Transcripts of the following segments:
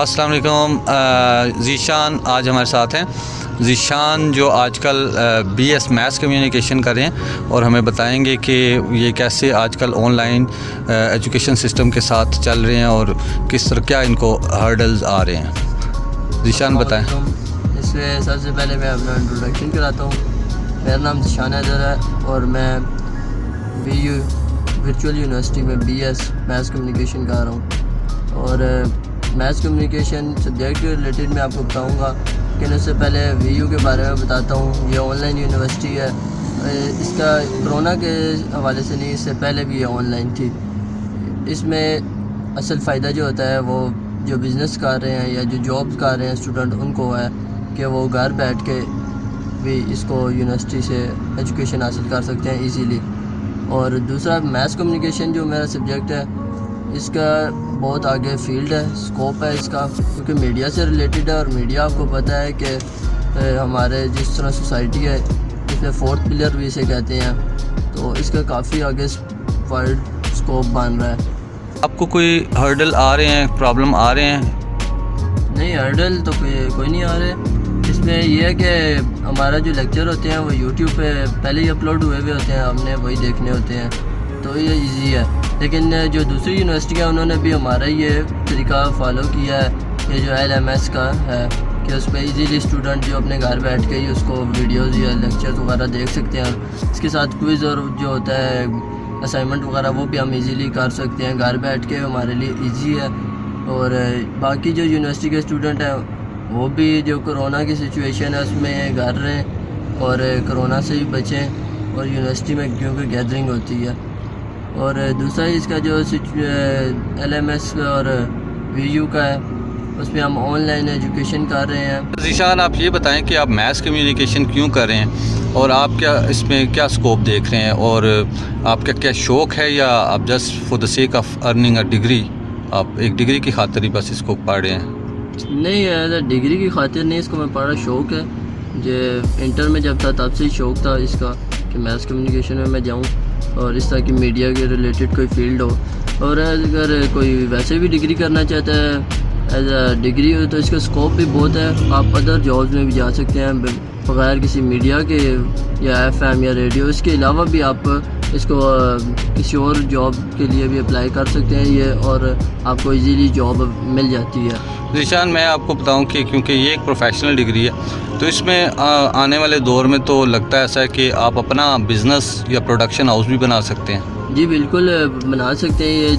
अस्सलाम वालेकुम। ज़ीशान आज हमारे साथ हैं। ज़ीशान जो आजकल BS मैथ्स कम्युनिकेशन कर रहे हैं और हमें बताएंगे कि ये कैसे आजकल ऑनलाइन एजुकेशन सिस्टम के साथ चल रहे हैं और किस तरह क्या इनको हर्डल्स आ रहे हैं। ज़ीशान बताएं। इसमें सबसे पहले मैं अपना इंट्रोडक्शन कराता हूँ। मेरा नाम ज़ीशान हैदर है और मैं VU वर्चुअल यूनिवर्सिटी में BS मैथ्स कम्युनिकेशन कर रहा हूँ। और मैथ्स कम्युनिकेशन सब्जेक्ट के रिलेटेड मैं आपको बताऊँगा, लेकिन उससे पहले VU के बारे में बताता हूँ। ये ऑनलाइन यूनिवर्सिटी है। इसका कोरोना के हवाले से नहीं, इससे पहले भी ये ऑनलाइन थी। इसमें असल फ़ायदा जो होता है वो जो बिज़नेस कर रहे हैं या जो जॉब कर रहे हैं स्टूडेंट, उनको है कि वो घर बैठ के भी इसको यूनिवर्सिटी से एजुकेशन हासिल कर सकते हैं इजीली। और दूसरा मैथ्स कम्युनिकेशन जो मेरा सब्जेक्ट है, इसका बहुत आगे फील्ड है, स्कोप है इसका, क्योंकि मीडिया से रिलेटेड है। और मीडिया आपको पता है कि हमारे जिस तरह सोसाइटी है इसमें फोर्थ पिलर भी इसे कहते हैं, तो इसका काफ़ी आगे वाइड स्कोप बन रहा है। आपको कोई हर्डल आ रहे हैं, प्रॉब्लम आ रहे हैं? नहीं, हर्डल तो कोई नहीं आ रहे। इसमें यह है कि हमारा जो लेक्चर होते हैं वो यूट्यूब पे पहले ही अपलोड हुए हुए होते हैं, हमने वही देखने होते हैं, तो ये इजी है। लेकिन जो दूसरी यूनिवर्सिटी है उन्होंने भी हमारा ये तरीका फॉलो किया है, ये जो LMS का है कि उस पर ईजीली स्टूडेंट जो अपने घर बैठ के ही उसको वीडियोज़ या लेक्चर वगैरह देख सकते हैं। इसके साथ क्विज़ और जो होता है असाइनमेंट वगैरह वो भी हम इजीली कर सकते हैं घर बैठ के, हमारे लिए इजी है। और बाकी जो यूनिवर्सिटी के स्टूडेंट हैं वो भी जो कोरोना की सिचुएशन है उसमें घर रहें और कोरोना से भी बचें, और यूनिवर्सिटी में क्योंकि गैदरिंग होती है। और दूसरा इसका जो LMS और VU का है, उसमें हम ऑनलाइन एजुकेशन कर रहे हैं। ज़ीशान आप ये बताएं कि आप मैथ्स कम्युनिकेशन क्यों कर रहे हैं और आप क्या इसमें क्या स्कोप देख रहे हैं, और आपका क्या शौक़ है या आप just for the sake of earning a degree, आप एक डिग्री की खातिर ही बस इसको पढ़ रहे हैं? नहीं, एज डिग्री की खातिर नहीं, इसको मैं पढ़ा शौक़ है। जो इंटर में जब था तब से ही शौक़ था इसका कि मैथ्स कम्युनिकेशन में मैं जाऊँ और इस तरह की मीडिया के रिलेटेड कोई फील्ड हो। और अगर कोई वैसे भी डिग्री करना चाहता है एज अ डिग्री हो तो इसका स्कोप भी बहुत है। आप अदर जॉब्स में भी जा सकते हैं बगैर किसी मीडिया के या FM या रेडियो। इसके अलावा भी आप इसको किसी और जॉब के लिए भी अप्लाई कर सकते हैं ये, और आपको इजीली जॉब मिल जाती है। ज़ीशान मैं आपको बताऊं कि क्योंकि ये एक प्रोफेशनल डिग्री है, तो इसमें आने वाले दौर में तो लगता है ऐसा है कि आप अपना बिज़नेस या प्रोडक्शन हाउस भी बना सकते हैं। जी बिल्कुल बना सकते हैं। ये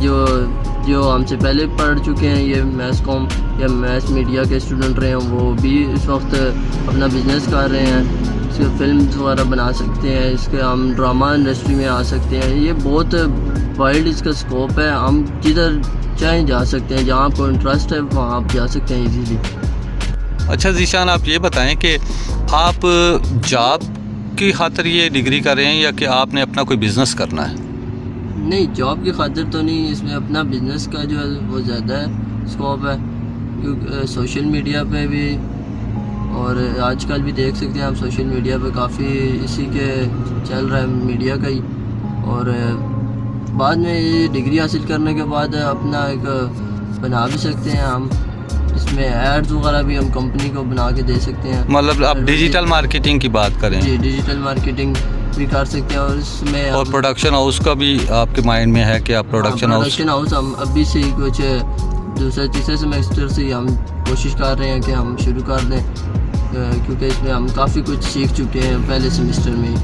जो हमसे पहले पढ़ चुके हैं, ये मैथ्स कॉम या मैथ्स मीडिया के स्टूडेंट रहे हैं, वो भी इस वक्त अपना बिज़नेस कर रहे हैं। इसके फिल्म वगैरह बना सकते हैं, इसके हम ड्रामा इंडस्ट्री में आ सकते हैं। ये बहुत वाइड इसका स्कोप है, हम जिधर चाहें जा सकते हैं, जहाँ आपको इंटरेस्ट है वहाँ आप जा सकते हैं इजीली। अच्छा ज़ीशान आप ये बताएं कि आप जॉब की खातिर ये डिग्री कर रहे हैं या कि आपने अपना कोई बिज़नेस करना है? नहीं, जॉब की खातिर तो नहीं, इसमें अपना बिज़नेस का जो है वो ज़्यादा है स्कोप है, क्योंकि सोशल मीडिया पे भी, और आजकल भी देख सकते हैं हम सोशल मीडिया पे काफ़ी इसी के चल रहा है मीडिया का ही। और बाद में ये डिग्री हासिल करने के बाद अपना एक बना भी सकते हैं हम, इसमें एड्स वगैरह भी हम कंपनी को बना के दे सकते हैं। मतलब आप डिजिटल मार्केटिंग की बात करें? जी, डिजिटल मार्केटिंग भी कर सकते हैं। और इसमें और प्रोडक्शन हाउस का भी आपके माइंड में है कि आप प्रोडक्शन हाउस हम अभी से ही कुछ दूसरे तीसरे सेमेस्टर से ही हम कोशिश कर रहे हैं कि हम शुरू कर दें, क्योंकि इसमें हम काफ़ी कुछ सीख चुके हैं पहले सेमेस्टर में।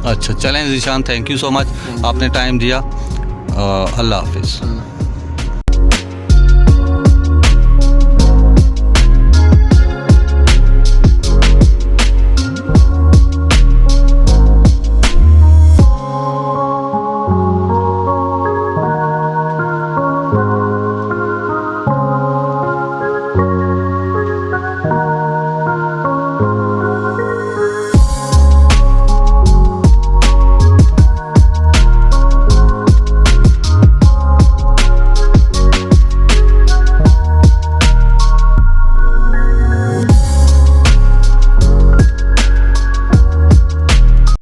अच्छा चलें Zeeshan, thank you so much, आपने टाइम दिया। अल्लाह हाफिज़।